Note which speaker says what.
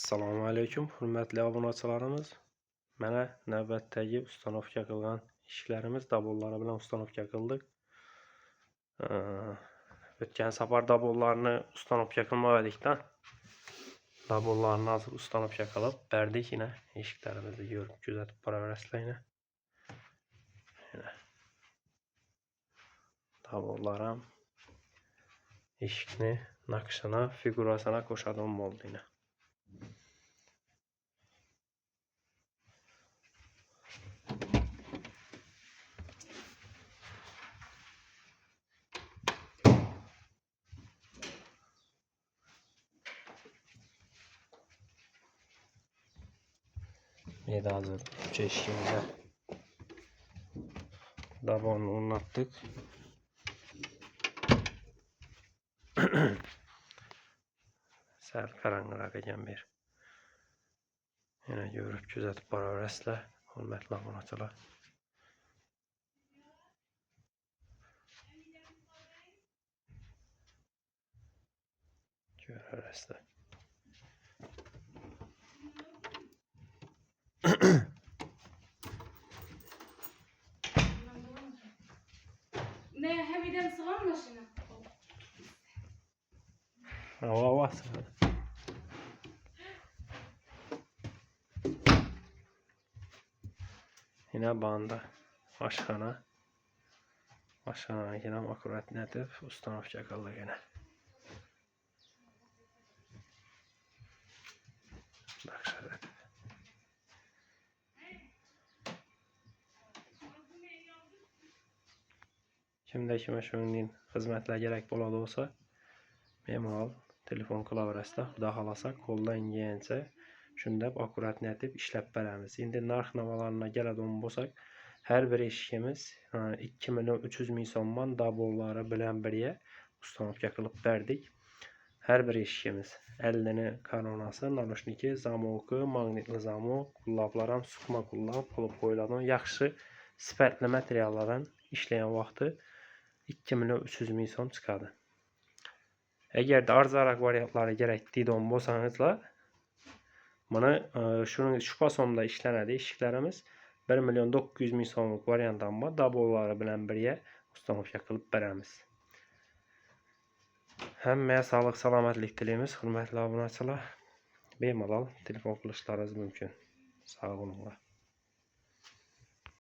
Speaker 1: Assalomu alaykum, hurmatli obunachilarimiz. Mana navbatdagi ustanovka qilgan ishlarimiz dabollari bilan ustanovka qildik. O'tgan safar dabollarni ustanovka qilmadik-da. Dabollarni hozir ustanovka qilib berdik. Yine eshiklarimizni ko'rib kuzatib boraverasizlar. Dabollar ham eshikni naqshini, figurasini qo'shadigan bo'ldi. Neydi hazır eşiğimize dabolunu o'rnatdik. Sal qarangiroq ekan bir. Yana ko'rib kuzatib boraverasizlar, hurmatli obunachilar. Ko'raverasizlar.
Speaker 2: Ne hemiden sıvan başına.
Speaker 1: Hava Yine banda aşxana. Aşxana yine akurat netib ustanovka qildik yine. Kimda kime shuningdek xizmatlar kerak bo'ladi bo'lsa, bemalol telefon qilaverasizlar. Xudo xolasa qo'ldan kelgancha shunda akurat netib ishlab beramiz. Endi narx-navolarga keladigan bo'lsak, her bir eshigimiz 2.300.000 so'mdan dabollari bilan birga ustanovka qilib berdik. Her bir eshigimiz 50'ni koronasi, nanoshniki, zamoki, magnitli zamok, qullablar ham sukma qullab qilib qo'yiladigan yaxshi sifatli materiallardan ishlagan vaqti 2.300.000 so'm chiqadi. Eğer de arzonroq variantlari kerak deydigan bo'lsangizlar, mana shu fasonda ishlanadi eshiklarimiz. 1.900.000 so'mlik variantdan bor, dabollari bilan birga ustanovka qilib beramiz. Hammaya sağlık, salomatlik tilaymiz, hurmatli obunachilar. Bemalol telefon qilishlaringiz mumkin. Sog' bo'linglar.